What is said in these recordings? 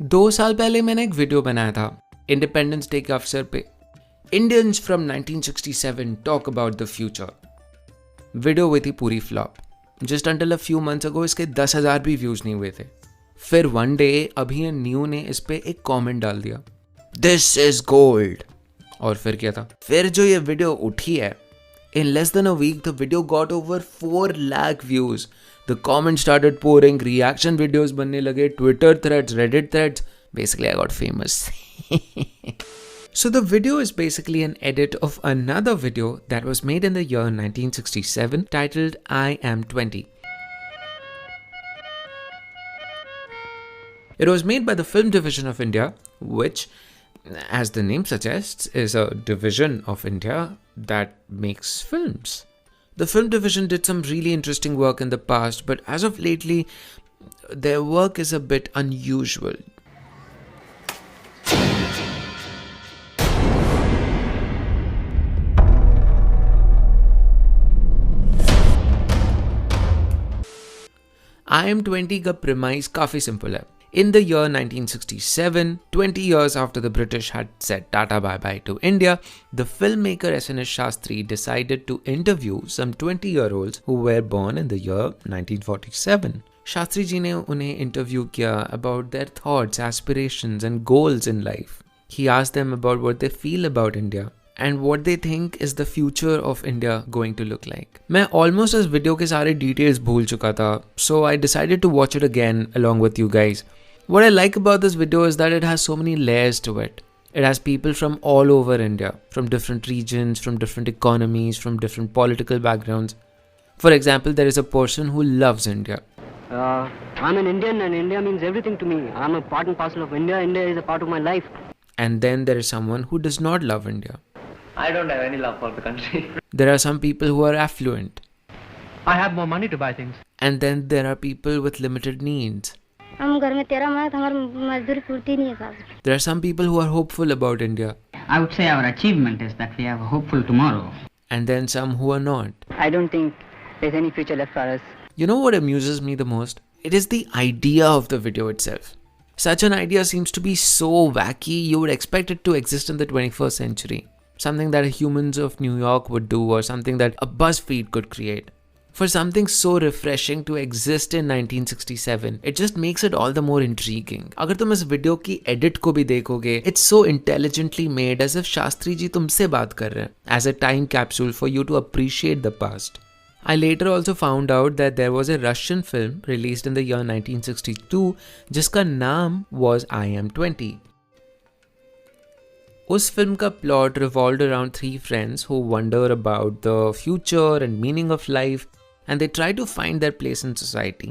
2 साल पहले मैंने एक वीडियो बनाया था इंडिपेंडेंस डे के अवसर पे। Indians from 1967 talk about the future. Video हुई थी पूरी flop. Just until a few months ago इसके 10,000 भी व्यूज नहीं हुए थे। फिर वन डे अभी न्यू ने इस पे एक कमेंट डाल दिया, दिस इज गोल्ड। और फिर क्या था, फिर जो ये वीडियो उठी है, in less than a week the video got over 4 lakh views. The comments started pouring, reaction videos बनने लगे, Twitter threads, Reddit threads. Basically I got famous. So the video is basically an edit of another video that was made in the year 1967 titled I Am 20. It was made by the Film Division of India, which, as the name suggests, is a division of India that makes films. The Film Division did some really interesting work in the past, but as of lately, their work is a bit unusual. I Am 20 का premise काफी simple है. In the year 1967, 20 years after the British had said tata bye-bye to India, the filmmaker S.N.S. Shastri decided to interview some 20-year-olds who were born in the year 1947. Shastri ji ने उन्हें interview किया about their thoughts, aspirations and goals in life. He asked them about what they feel about India and what they think is the future of India going to look like. मैं almost इस video के सारे details भूल चुका था, so I decided to watch it again along with you guys. What I like about this video is that it has so many layers to it. It has people from all over India, from different regions, from different economies, from different political backgrounds. For example, there is a person who loves India. I'm an Indian and India means everything to me. I'm a part and parcel of India. India is a part of my life. And then there is someone who does not love India. I don't have any love for the country. There are some people who are affluent. I have more money to buy things. And then there are people with limited needs. There are some people who are hopeful about India. I would say our achievement is that we have a hopeful tomorrow. And then some who are not. I don't think there's any future left for us. You know what amuses me the most? It is the idea of the video itself. Such an idea seems to be so wacky, you would expect it to exist in the 21st century. Something that humans of New York would do, or something that a BuzzFeed could create. For something so refreshing to exist in 1967, it just makes it all the more intriguing. अगर तुम इस video की edit को भी देखोगे, it's so intelligently made as if Shastri ji तुमसे बात कर रहे हैं, as a time capsule for you to appreciate the past. I later also found out that there was a Russian film released in the year 1962 जिसका नाम was I Am 20. उस film का plot revolved around 3 friends who wonder about the future and meaning of life, and they try to find their place in society.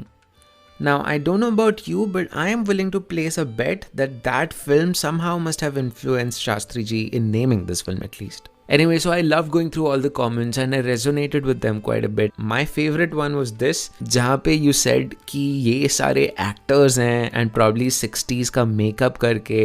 Now, I don't know about you, but I am willing to place a bet that that film somehow must have influenced Shastri ji in naming this film at least. Anyway, so I loved going through all the comments and I resonated with them quite a bit. My favorite one was this, जहाँ पे you said कि ये सारे actors हैं and probably 60s का makeup करके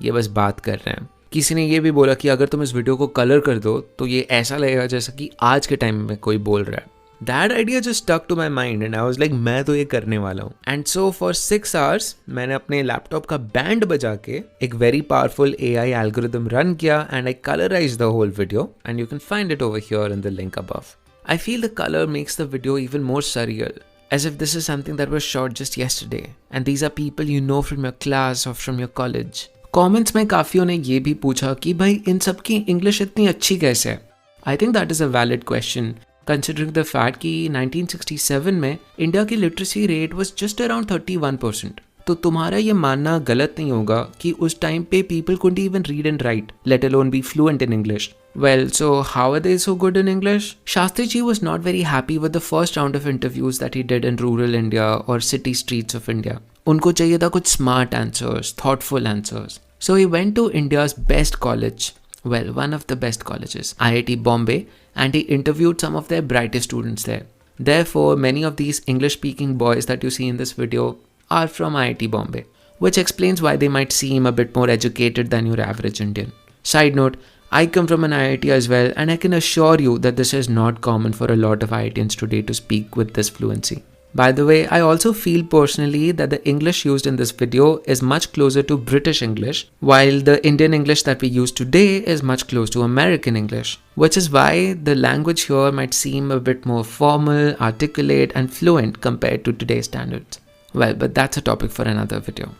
ये बस बात कर रहे हैं. किसी ने ये भी बोला कि अगर तुम इस वीडियो को कलर कर दो तो ये ऐसा लगेगा जैसा कि आज के टाइम में कोई बोल रहा है. That idea just stuck to my mind and I was like, मैं तो ये करने वाला हूँ. And so for 6 hours मैंने अपने लैपटॉप का बैंड बजा के एक very powerful AI algorithm run किया and I colorized the whole video and you can find it over here in the link above. I feel the color makes the video even more surreal, as if this is something that was shot just yesterday and these are people you know from your class or from your college. Comments में काफियों ने ये भी पूछा कि भाई इन सब की English इतनी अच्छी कैसे है. I think that is a valid question considering the fact कि 1967 में इंडिया की literacy rate was just around 31%. तो तुम्हारा ये मानना गलत नहीं होगा कि उस टाइम पे people couldn't even read and write, let alone be fluent in English. Well, so how are they so good in English? Shastri ji was not very happy with the first round of interviews that he did in rural India or city streets of India. उनको चाहिए था कुछ smart answers, thoughtful answers. So he went to India's best college, well, one of the best colleges, IIT Bombay, and he interviewed some of their brightest students there. Therefore, many of these English-speaking boys that you see in this video are from IIT Bombay, which explains why they might seem a bit more educated than your average Indian. Side note, I come from an IIT as well, and I can assure you that this is not common for a lot of IITians today to speak with this fluency. By the way, I also feel personally that the English used in this video is much closer to British English, while the Indian English that we use today is much close to American English, which is why the language here might seem a bit more formal, articulate and fluent compared to today's standards. Well, but that's a topic for another video.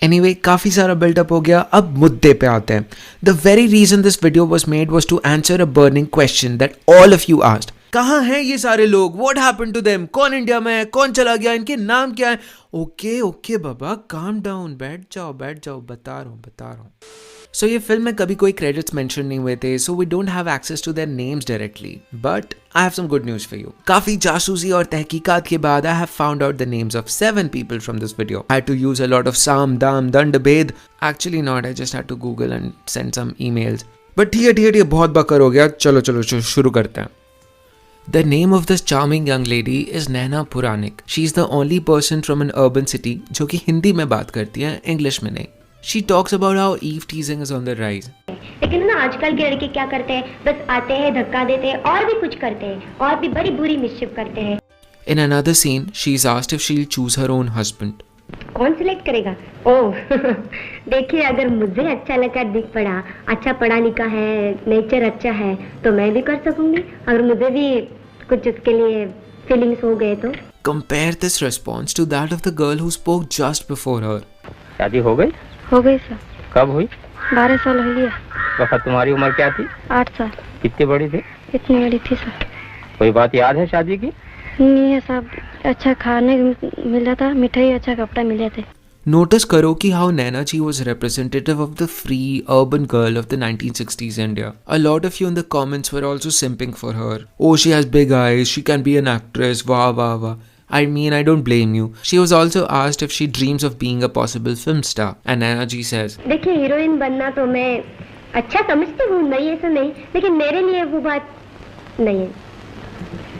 Anyway, काफी सारा build-up हो गया, अब मुद्दे पे आते हैं. The very reason this video was made was to answer a burning question that all of you asked. कहाँ हैं ये सारे लोग? What happened to them? कौन इंडिया में है? कौन चला गया? इनके नाम क्या है? ओके बाबा, calm down, बैठ जाओ, बता रहा हूँ. So ये फिल्म में कभी कोई credits mention नहीं हुए थे, so we don't have access to their names directly. But I have some good news for you. काफी जासूसी और तहकीकात के बाद I have found out the names of 7 people from this video. I had to use a lot of Sam, Dam, Dand, Bed. Actually not, I just had to Google and send some emails. But ठीक है, बहुत बकर हो गया. चलो शुरू करते हैं. The name of this charming young lady is Nayana Puranik. She is the only person from an urban city जो कि हिंदी में बात करती है, English में नहीं. She talks about how eve teasing is on the rise. लेकिन ना आजकल के लड़के क्या करते हैं, बस आते हैं, धक्का देते हैं और भी कुछ करते हैं और भी बड़ी बुरी मिस्चिफ करते हैं. In another scene, she is asked if she'll choose her own husband. कौन सिलेक्ट करेगा? ओह देखिए, अगर मुझे अच्छा लगा, दिख पड़ा, अच्छा पढ़ा लिखा है, नेचर अच्छा है, तो मैं भी कर सकूंगी. अगर मुझे भी कुछ उसके लिए फीलिंग्स हो गए तो. Compare this response to that of the girl who spoke just before her. शादी हो गई? हो गई सर. कब हुई? 12 साल हो गया. वक्त तुम्हारी उम्र क्या थी? 8 साल. कितनी बड़ी थी? इतनी बड़ी थी सर. कोई बात याद है शादी की? नहीं है साहब, अच्छा खाने मिला था, मिठाई, अच्छा कपड़ा मिले थे. Notice करो कि how Naina ji was representative of the free urban girl of the 1960s India. A lot of you in the comments were also simping for her. Oh, she has big eyes, she can be an actress, wah. I mean, I don't blame you. She was also asked if she dreams of being a possible film star. And Naina ji says, देखिए, heroine बनना तो मैं अच्छा समझती हूँ, नहीं ऐसा नहीं, लेकिन मेरे लिए वो बात नहीं है,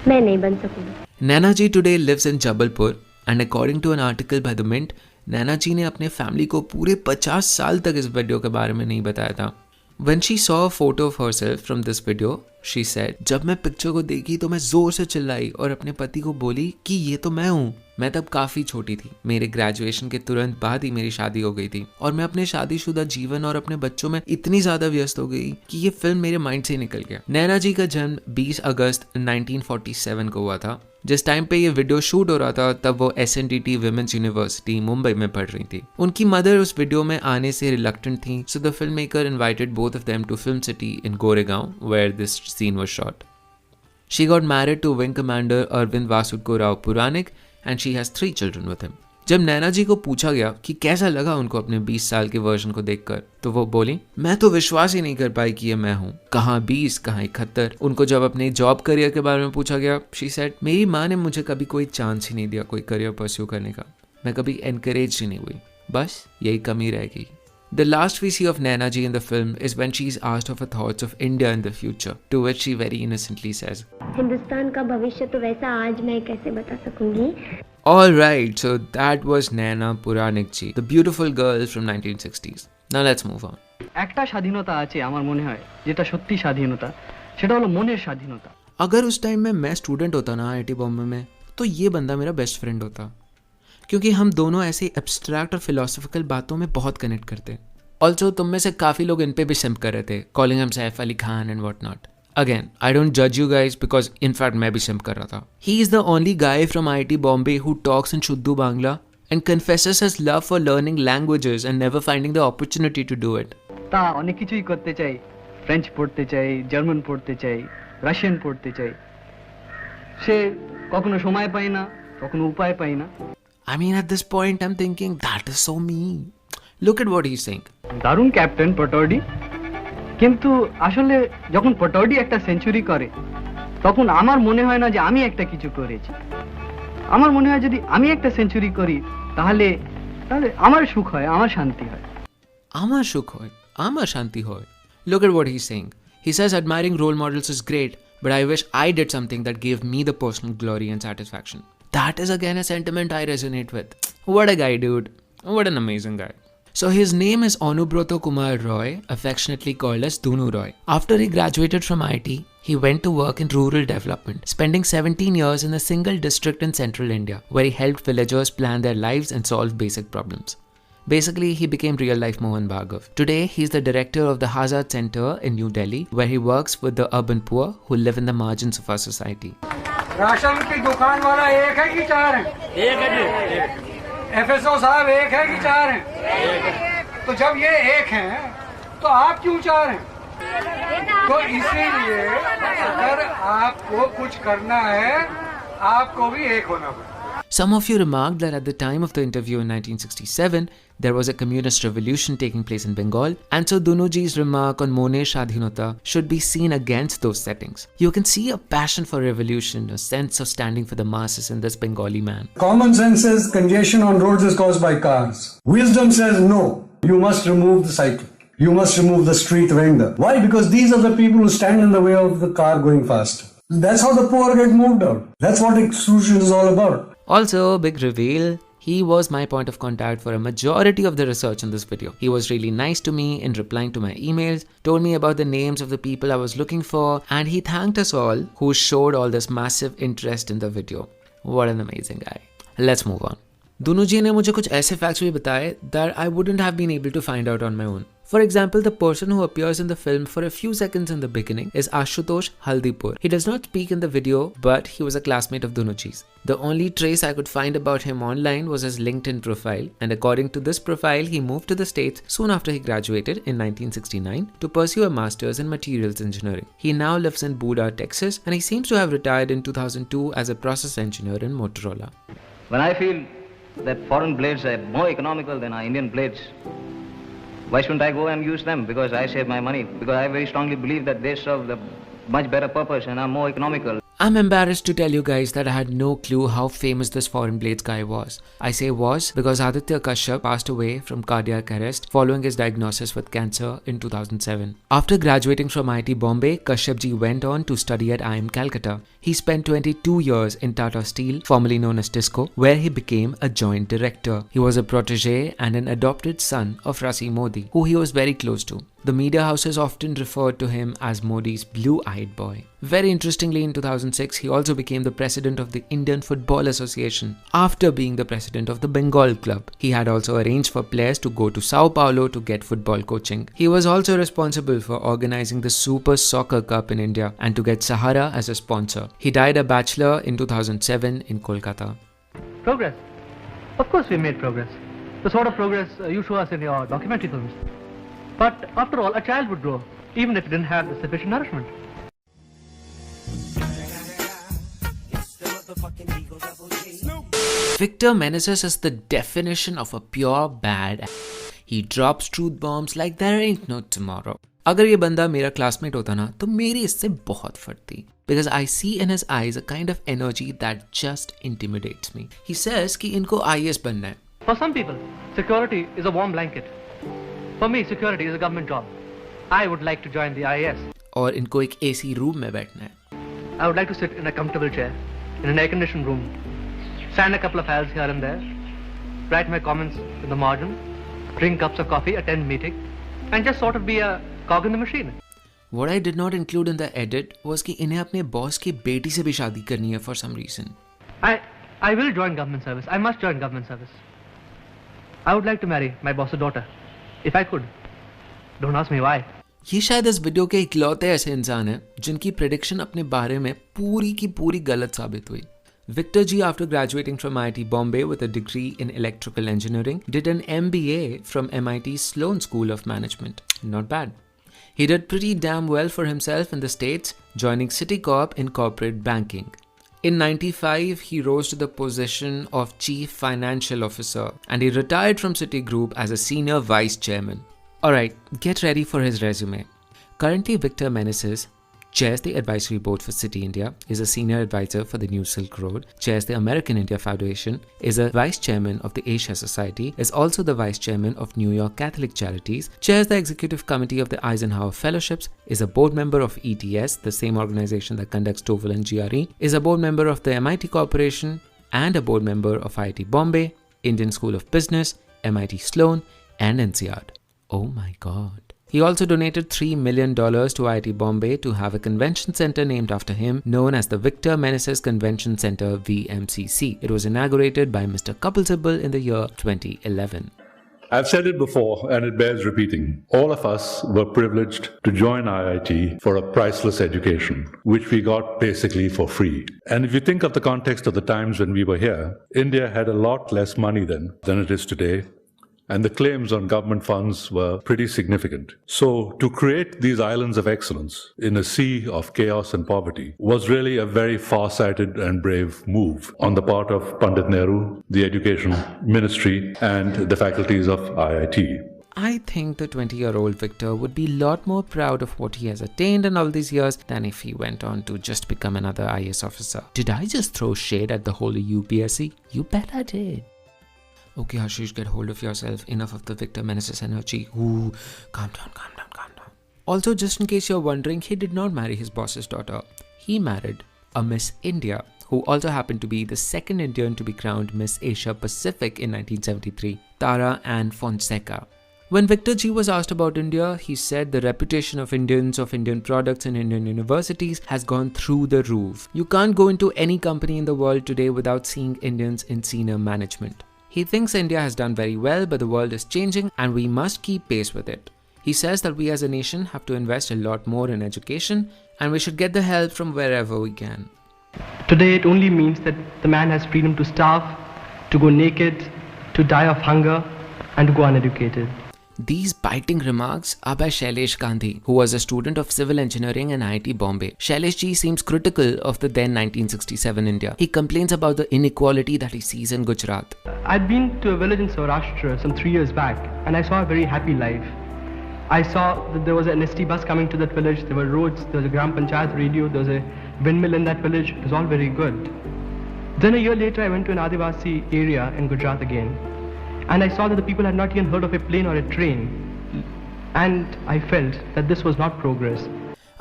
मैं नहीं बन सकूँगी. Naina ji today lives in Jabalpur, and according to an article by The Mint, नैना जी ने अपने फैमिली को पूरे 50 साल तक इस वीडियो के बारे में नहीं बताया था. When she saw a photo of herself from this video, she said, जब मैं पिक्चर को देखी तो मैं जोर से चिल्लाई और अपने पति को बोली कि ये तो मैं हूँ. मैं तब काफ़ी छोटी थी. मेरे ग्रेजुएशन के तुरंत बाद ही मेरी शादी हो गई थी और मैं अपने शादीशुदा जीवन और अपने बच्चों में इतनी ज़्यादा व्यस्त हो गई कि ये फिल्म मेरे माइंड से निकल गया. नैना जी का जन्म 20 अगस्त 1947 को हुआ था. जिस टाइम पे ये वीडियो शूट हो रहा था तब वो SNDT विमेंस यूनिवर्सिटी मुंबई में पढ़ रही थी. उनकी मदर उस वीडियो में आने से रिलक्टेंट थी, so the film maker invited both of them to Film City in Goregaon where this scene was shot. She got married to Wing Commander Arvind Vasudko Rao Puranik and she has 3 children with him. जब नैना जी को पूछा गया कि कैसा लगा उनको अपने 20 साल के वर्जन को देखकर, तो वो बोली, मैं तो विश्वास ही नहीं कर पाई कि ये मैं हूँ. कहाँ 20, कहाँ 71. उनको जब अपने जॉब करियर के बारे में पूछा गया, शी सेड, मेरी माँ ने मुझे कभी कोई चांस ही नहीं दिया कोई करियर परस्यू करने का. मैं कभी एनकरेज ही नहीं हुई. बस यही कमी रह गई. The last we see of Naina ji in the film is when she is asked of her thoughts of India in the future, to which she very innocently says, Hindustan का भविष्य तो वैसा आज मैं कैसे बता सकूंगी. Alright, so that was Nayana Puranik ji, the beautiful girl from 1960s. Now let's move on. একটা স্বাধীনতা আছে আমার মনে হয়, যেটা সত্যি স্বাধীনতা, সেটা হলো মনের স্বাধীনতা. अगर उस टाइम में मैं स्टूडेंट होता ना IIT बॉम्बे में, तो ये बंदा मेरा बेस्ट फ्रेंड होता, क्योंकि हम दोनों ऐसे एब्स्ट्रैक्ट और फिलोसफिकल बातों में बहुत कनेक्ट करते हैं. ऑल्सो तुम में से काफ़ी लोग इन पे भी सिम्प कर रहे थे, calling him Saif Ali Khan and what not. Again, I don't judge you guys because in fact मैं भी सिम्प कर रहा था. He is the only guy from IIT Bombay who talks in Shuddhu Bangla and confesses his love for learning languages and never finding the opportunity to do it. তা অনেক কিছুই করতে চাই, ফ্রেঞ্চ পড়তে চাই, জার্মান পড়তে চাই, রাশিয়ান পড়তে চাই, সে কখনো সময় পায় না, কখনো উপায় পায় না. I mean at this point I'm thinking that is so me. Look at what he's saying. দারুণ ক্যাপ্টেন পটৌডি, কিন্তু আসলে যখন পটৌডি একটা সেঞ্চুরি করে তখন আমার মনে হয় না যে আমি একটা কিছু করেছি. আমার মনে হয় যদি আমি একটা সেঞ্চুরি করি তাহলে আমার সুখ হয়, আমার শান্তি হয়. আমার সুখ হয়, আমার শান্তি হয়. Look at what he's saying. He says admiring role models is great, but I wish I did something that gave me the personal glory and satisfaction. That is again a sentiment I resonate with. What a guy, dude. What an amazing guy. So his name is Anubroto Kumar Roy, affectionately called as Dunu Roy. After he graduated from IIT, he went to work in rural development, spending 17 years in a single district in central India, where he helped villagers plan their lives and solve basic problems. Basically, he became real-life Mohan Bhargav. Today, he's the director of the Hazard Center in New Delhi, where he works with the urban poor who live in the margins of our society. Ration की दुकान वाला एक है कि चार है? एक है जी। FSO साहब एक है कि चार हैं? तो जब ये एक हैं, तो आप क्यों चार हैं? तो इसीलिए अगर आपको कुछ करना है, आपको भी एक होना पड़ेगा. Some of you remarked that at the time of the interview in 1967, there was a communist revolution taking place in Bengal, and so Dunuji's remark on Mone Shadhinota should be seen against those settings. You can see a passion for revolution, a sense of standing for the masses in this Bengali man. Common sense says congestion on roads is caused by cars. Wisdom says no, you must remove the cycle. You must remove the street vendor. Why? Because these are the people who stand in the way of the car going fast. That's how the poor get moved out. That's what exclusion is all about. Also, big reveal, he was my point of contact for a majority of the research in this video. He was really nice to me in replying to my emails, told me about the names of the people I was looking for, and he thanked us all who showed all this massive interest in the video. What an amazing guy. Let's move on. Dunuji ने मुझे कुछ ऐसे facts भी बताए that I wouldn't have been able to find out on my own. For example, the person who appears in the film for a few seconds in the beginning is Ashutosh Haldipur. He does not speak in the video, but he was a classmate of Dunuji's. The only trace I could find about him online was his LinkedIn profile, and according to this profile, he moved to the States soon after he graduated in 1969 to pursue a master's in materials engineering. He now lives in Buda, Texas, and he seems to have retired in 2002 as a process engineer in Motorola. When I feel that foreign blades are more economical than our Indian blades, why shouldn't I go and use them? Because I save my money. Because I very strongly believe that they serve the much better purpose and are more economical. I'm embarrassed to tell you guys that I had no clue how famous this foreign blades guy was. I say was because Aditya Kashyap passed away from cardiac arrest following his diagnosis with cancer in 2007. After graduating from IIT Bombay, Kashyap ji went on to study at IIM Calcutta. He spent 22 years in Tata Steel, formerly known as Tisco, where he became a joint director. He was a protege and an adopted son of Rasi Modi, who he was very close to. The media houses often referred to him as Modi's blue-eyed boy. Very interestingly, in 2006, he also became the president of the Indian Football Association after being the president of the Bengal club. He had also arranged for players to go to Sao Paulo to get football coaching. He was also responsible for organizing the Super Soccer Cup in India and to get Sahara as a sponsor. He died a bachelor in 2007 in Kolkata. Progress. Of course we made progress. The sort of progress you show us in your documentary films. But after all, a child would grow, even if it didn't have the sufficient nourishment. Victor Menezes is the definition of a pure bad. He drops truth bombs like there ain't no tomorrow. अगर ये बंदा मेरा classmate होता ना, तो मेरी इससे बहुत फटती. Because I see in his eyes a kind of energy that just intimidates me. He says कि इनको IAS बनना है. For some people, security is a warm blanket. For me, security is a government job. I would like to join the IAS. और इनको एक AC room में बैठना है. I would like to sit in a comfortable chair, in an air-conditioned room, sign a couple of files here and there, write my comments in the margin, drink cups of coffee, attend meeting, and just sort of be a cog in the machine. What I did not include in the edit was कि इन्हें अपने boss की बेटी से भी शादी करनी है for some reason. I will join government service. I must join government service. I would like to marry my boss's daughter. If I could. Don't ask me why. ये शायद इस वीडियो के इकलौते ऐसे इंसान हैं जिनकी प्रेडिक्शन अपने बारे में पूरी की पूरी गलत साबित हुई. Victor G, after graduating from IIT Bombay with a degree in electrical engineering, did an MBA from MIT's Sloan School of Management. Not bad. He did pretty damn well for himself in the States, joining Citicorp in corporate banking. In 95, he rose to the position of Chief Financial Officer and he retired from Citigroup as a Senior Vice Chairman. Alright, get ready for his resume. Currently, Victor Menezes chairs the Advisory Board for City India, is a Senior Advisor for the New Silk Road, chairs the American India Foundation, is a Vice Chairman of the Asia Society, is also the Vice Chairman of New York Catholic Charities, chairs the Executive Committee of the Eisenhower Fellowships, is a board member of ETS, the same organization that conducts TOEFL and GRE, is a board member of the MIT Corporation, and a board member of IIT Bombay, Indian School of Business, MIT Sloan, and NCR. Oh my god. He also donated $3 million to IIT Bombay to have a convention center named after him, known as the Victor Menezes Convention Center VMCC. It was inaugurated by Mr. Kapil Sibal in the year 2011. I've said it before, and it bears repeating. All of us were privileged to join IIT for a priceless education, which we got basically for free. And if you think of the context of the times when we were here, India had a lot less money then than it is today, and the claims on government funds were pretty significant. So to create these islands of excellence in a sea of chaos and poverty was really a very far-sighted and brave move on the part of Pandit Nehru, the Education Ministry, and the faculties of IIT. I think the 20-year-old Victor would be a lot more proud of what he has attained in all these years than if he went on to just become another IAS officer. Did I just throw shade at the whole UPSC? You bet I did. Okay, Ashish, get hold of yourself. Enough of the Victor Menezes energy. Ooh, calm down. Also, just in case you're wondering, he did not marry his boss's daughter. He married a Miss India, who also happened to be the second Indian to be crowned Miss Asia Pacific in 1973, Tara Ann Fonseca. When Victor G was asked about India, he said the reputation of Indians, of Indian products in Indian universities has gone through the roof. You can't go into any company in the world today without seeing Indians in senior management. He thinks India has done very well, but the world is changing and we must keep pace with it. He says that we as a nation have to invest a lot more in education and we should get the help from wherever we can. Today it only means that the man has freedom to starve, to go naked, to die of hunger, and to go uneducated. These biting remarks are by Shailesh Gandhi, who was a student of civil engineering in IIT Bombay. Shailesh ji seems critical of the then 1967 India. He complains about the inequality that he sees in Gujarat. I'd been to a village in Saurashtra some 3 years back, and I saw a very happy life. I saw that there was an ST bus coming to that village, there were roads, there was a Gram Panchayat radio, there was a windmill in that village. It was all very good. Then a year later I went to an Adivasi area in Gujarat again, and I saw that the people had not even heard of a plane or a train, and I felt that this was not progress.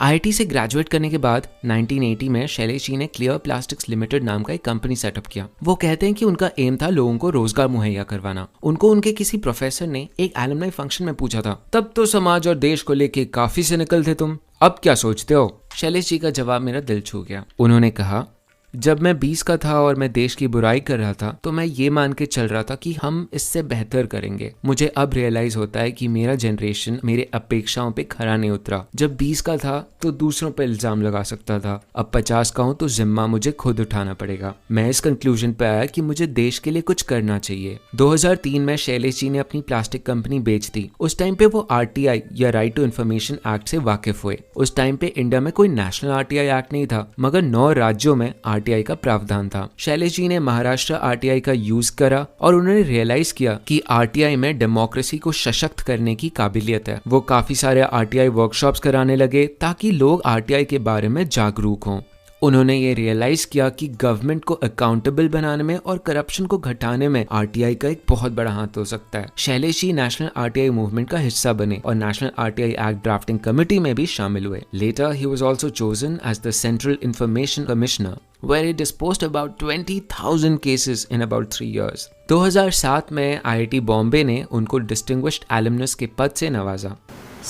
IIT से graduate करने के बाद 1980 में शैलेश जी ने clear plastics limited नाम का एक company setup किया। वो कहते हैं कि उनका एम था लोगों को रोजगार मुहैया करवाना। उनको उनके किसी प्रोफेसर ने एक एलुमनाई फंक्शन में पूछा था, तब तो समाज और देश को लेके काफी सिनिकल थे तुम, अब क्या सोचते हो? शैलेश जी का जवाब मेरा दिल छू गया। उन्होंने कहा, जब मैं 20 का था और मैं देश की बुराई कर रहा था तो मैं ये मान के चल रहा था कि हम इससे बेहतर करेंगे। मुझे अब रियलाइज होता है कि मेरा जनरेशन मेरे अपेक्षाओं पे खरा नहीं उतरा। जब 20 का था तो दूसरों पे इल्जाम लगा सकता था, अब 50 का हूँ तो जिम्मा मुझे खुद उठाना पड़ेगा। मैं इस कंक्लूजन पे आया कि मुझे देश के लिए कुछ करना चाहिए। 2003 में शैलेश जी ने अपनी प्लास्टिक कंपनी बेच दी। उस टाइम पे वो RTI या राइट टू इन्फॉर्मेशन एक्ट से वाकिफ हुए। उस टाइम पे इंडिया में कोई नेशनल RTI एक्ट नहीं था, मगर 9 राज्यों में RTI का प्रावधान था। शैलेश जी ने महाराष्ट्र RTI का यूज करा और उन्होंने रियलाइज किया कि RTI में डेमोक्रेसी को सशक्त करने की काबिलियत है। वो काफी सारे RTI वर्कशॉप्स कराने लगे ताकि लोग RTI के बारे में जागरूक हों। उन्होंने ये रियलाइज किया कि गवर्नमेंट को अकाउंटेबल बनाने में और करप्शन को घटाने में RTI का एक बहुत बड़ा हाथ हो सकता है। Shailesh ji national RTI movement का हिस्सा बने और national RTI act drafting committee में भी शामिल हुए। Later he was also chosen as the central information commissioner, where he disposed about 20,000 cases in about 3 years. 2007 में IIT बॉम्बे ने उनको डिस्टिंग्विश्ड एलुमनस के पद से नवाजा।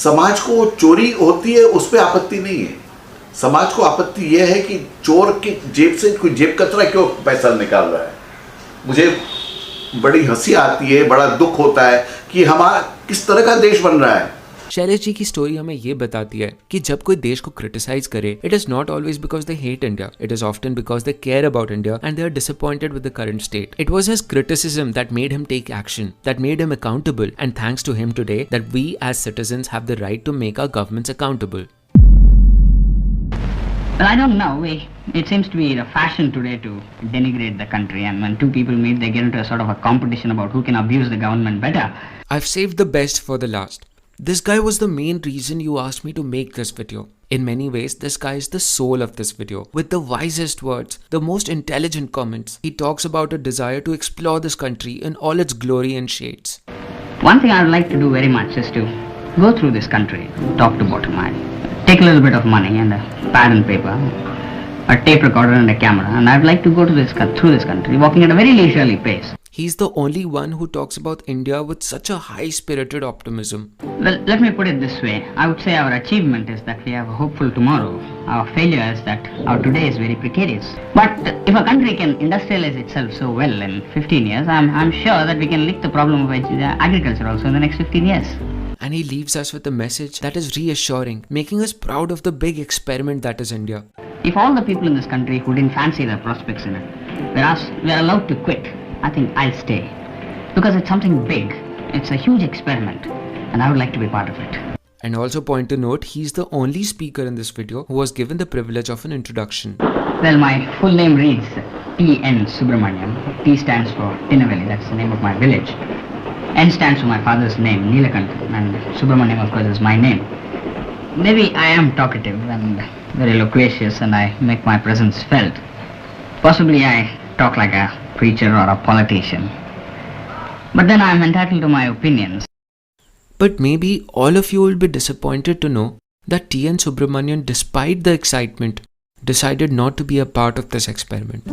समाज को चोरी होती है उस पर आपत्ति नहीं है, समाज को आपत्ति यह है कि चोर की जेब से कोई जेब कतरा क्यों पैसा निकाल रहा है। मुझे बड़ी हंसी आती है, बड़ा दुख होता है कि हमारा किस तरह का देश बन रहा है। शैलेश जी की स्टोरी हमें ये बताती है कि जब कोई देश को क्रिटिसाइज करे, it is not always because they hate India, it is often because they care about India and they are disappointed with the current state. It was his criticism that made him take action, that made him accountable, and thanks to him today that we as citizens have the right to make our governments accountable. Well, I don't know. It seems to be a fashion today to denigrate the country, and when two people meet, they get into a sort of a competition about who can abuse the government better. I've saved the best for the last. This guy was the main reason you asked me to make this video. In many ways, this guy is the soul of this video. With the wisest words, the most intelligent comments, he talks about a desire to explore this country in all its glory and shades. One thing I would like to do very much is to go through this country, top to bottom. I take a little bit of money and a pad and paper, a tape recorder and a camera, and I'd like to go to through this country, walking at a very leisurely pace. He's the only one who talks about India with such a high-spirited optimism. Well, let me put it this way. I would say our achievement is that we have a hopeful tomorrow. Our failure is that our today is very precarious. But if a country can industrialize itself so well in 15 years, I'm sure that we can lick the problem of agriculture also in the next 15 years. And he leaves us with a message that is reassuring, making us proud of the big experiment that is India. If all the people in this country who didn't fancy the prospects in it, we're allowed to quit, I think I'll stay. Because it's something big. It's a huge experiment. And I would like to be part of it. And also point to note, he's the only speaker in this video who was given the privilege of an introduction. Well, my full name reads T.N. Subramaniam. T stands for Tinnavelli, that's the name of my village. N stands for my father's name, Neelakant, and Subramaniam, of course, is my name. Maybe I am talkative and very loquacious and I make my presence felt. Possibly I talk like a preacher or a politician. But then I am entitled to my opinions. But maybe all of you will be disappointed to know that T.N. Subramanian, despite the excitement, decided not to be a part of this experiment.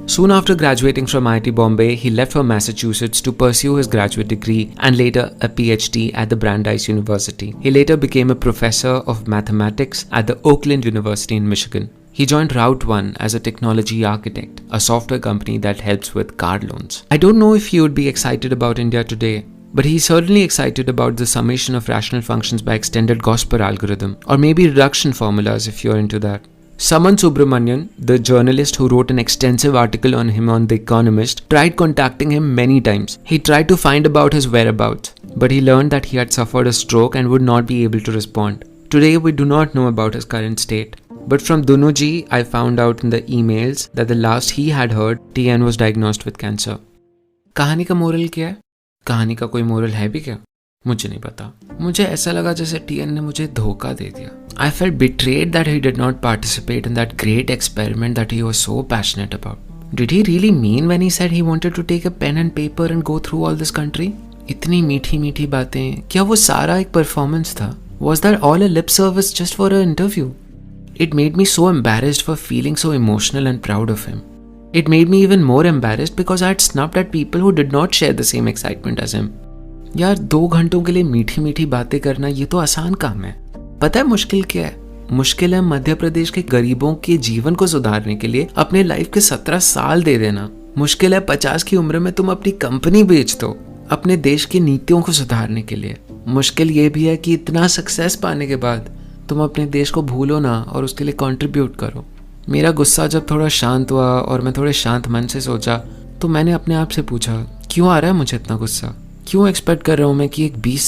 Soon after graduating from IIT Bombay, he left for Massachusetts to pursue his graduate degree and later a PhD at the Brandeis University. He later became a professor of mathematics at the Oakland University in Michigan. He joined Route 1 as a technology architect, a software company that helps with car loans. I don't know if he would be excited about India today, but he's certainly excited about the summation of rational functions by extended Gosper algorithm, or maybe reduction formulas if you're into that. Saman Subramanian, the journalist who wrote an extensive article on him on The Economist, tried contacting him many times. He tried to find about his whereabouts, but he learned that he had suffered a stroke and would not be able to respond. Today we do not know about his current state. But from Dunuji, I found out in the emails that the last he had heard, TN was diagnosed with cancer. कहानी का moral क्या है? कहानी का कोई moral है भी क्या? मुझे नहीं पता. मुझे ऐसा लगा जैसे TN ने मुझे धोखा दे दिया. I felt betrayed that he did not participate in that great experiment that he was so passionate about. Did he really mean when he said he wanted to take a pen and paper and go through all this country? इतनी मीठी मीठी बातें, क्या वो सारा एक performance था? Was that all a lip service just for an interview? It made me so embarrassed for feeling so emotional and proud of him. It made me even more embarrassed because I had snubbed at people who did not share the same excitement as him. यार 2 घंटों के लिए मीठी मीठी बातें करना ये तो आसान काम है. पता है मुश्किल क्या है? मुश्किल है मध्य प्रदेश के गरीबों के जीवन को सुधारने के लिए अपने लाइफ के 17 साल दे देना. मुश्किल है 50 की उम्र में तुम अपनी कंपनी बेच दो अपने देश की नीतियों को सुधारने के लिए. मुश्किल ये भी है कि इतना सक्सेस पाने के बाद तुम अपने देश को भूलो ना और उसके लिए कंट्रीब्यूट करो. मेरा गुस्सा जब थोड़ा शांत हुआ और मैं थोड़े शांत मन से सोचा तो मैंने अपने आप से पूछा, क्यों आ रहा है मुझे इतना गुस्सा? क्यों एक्सपेक्ट कर रहा हूँ मैं कि एक 20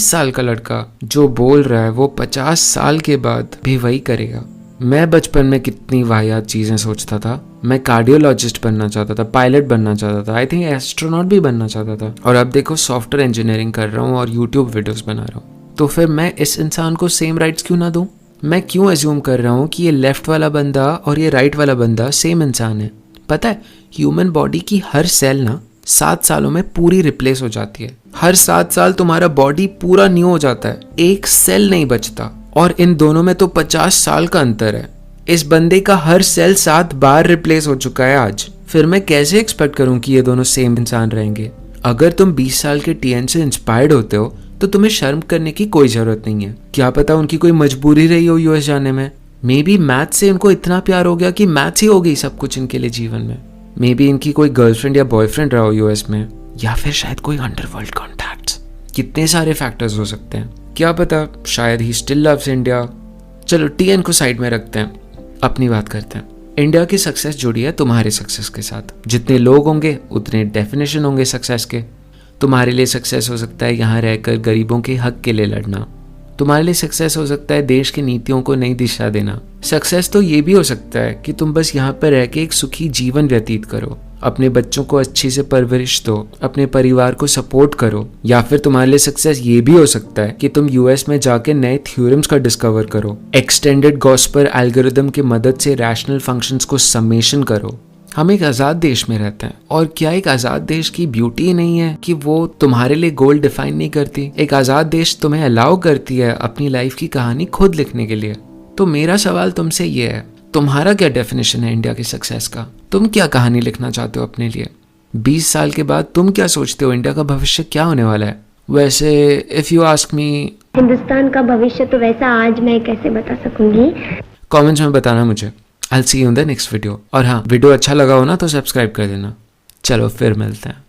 साल का लड़का जो बोल रहा है वो 50 साल के बाद भी वही करेगा. मैं बचपन में कितनी वाहियात चीज़ें सोचता था. मैं कार्डियोलॉजिस्ट बनना चाहता था, पायलट बनना चाहता था, आई थिंक एस्ट्रोनॉट भी बनना चाहता था. और अब देखो सॉफ्टवेयर इंजीनियरिंग कर रहा हूँ और यूट्यूब वीडियोस बना रहा हूँ. तो फिर मैं इस इंसान को सेम राइट्स क्यों ना दूँ? मैं क्यों एज्यूम कर रहा हूँ कि ये लेफ्ट वाला बंदा और ये राइट वाला बंदा सेम इंसान है? पता है ह्यूमन बॉडी की हर सेल ना 7 सालों में पूरी रिप्लेस हो जाती है. हर 7 साल तुम्हारा बॉडी पूरा न्यू हो जाता है, एक सेल नहीं बचता. और इन दोनों में तो 50 साल का अंतर है. इस बंदे का हर सेल 7 बार रिप्लेस हो चुका है आज. फिर मैं कैसे एक्सपेक्ट करूं कि ये दोनों सेम इंसान रहेंगे? अगर तुम 20 साल के TN से इंस्पायर्ड होते हो तो तुम्हें शर्म करने की कोई जरूरत नहीं है. क्या पता उनकी कोई मजबूरी रही हो US जाने में. मे बी मैथ से इनको इतना प्यार हो गया कि मैथ्स ही हो गई सब कुछ इनके लिए जीवन में. मे बी इनकी कोई गर्लफ्रेंड या बॉयफ्रेंड रहा हो US में, या फिर शायद कोई अंडरवर्ल्ड कॉन्टैक्ट्स. कितने सारे फैक्टर्स हो सकते हैं, क्या पता. शायद ही स्टिल लव्स इंडिया. चलो TN को साइड में रखते हैं, अपनी बात करते हैं. इंडिया की सक्सेस जुड़ी है तुम्हारे सक्सेस के साथ. जितने लोग होंगे उतने डेफिनेशन होंगे सक्सेस के. तुम्हारे लिए सक्सेस हो सकता है यहाँ रहकर गरीबों के हक के लिए लड़ना. तुम्हारे लिए सक्सेस हो सकता है देश की नीतियों को नई दिशा देना. सक्सेस तो ये भी हो सकता है कि तुम बस यहाँ पर रह के एक सुखी जीवन व्यतीत करो, अपने बच्चों को अच्छी से परवरिश दो, अपने परिवार को सपोर्ट करो. या फिर तुम्हारे लिए सक्सेस ये भी हो सकता है कि तुम US में जाके नए थ्योरम्स का डिस्कवर करो, एक्सटेंडेड गॉस्पर एल्गोरिथम की मदद से रैशनल फंक्शंस को समेशन करो. हम एक आज़ाद देश में रहते हैं, और क्या एक आज़ाद देश की ब्यूटी ही नहीं है कि वो तुम्हारे लिए गोल डिफाइन नहीं करती? एक आज़ाद देश तुम्हें अलाउ करती है अपनी लाइफ की कहानी खुद लिखने के लिए. तो मेरा सवाल तुमसे ये है, तुम्हारा क्या डेफिनेशन है इंडिया की सक्सेस का? तुम क्या कहानी लिखना चाहते हो अपने लिए? 20 साल के बाद तुम क्या सोचते हो, इंडिया का भविष्य क्या होने वाला है? वैसे if you ask me, Hindustan का भविष्य तो वैसा आज मैं कैसे बता सकूंगी? कमेंट्स में बताना मुझे। I'll see you in the next video। और हाँ, वीडियो अच्छा लगा हो ना तो सब्सक्राइब कर देना। चलो फिर मिलते हैं।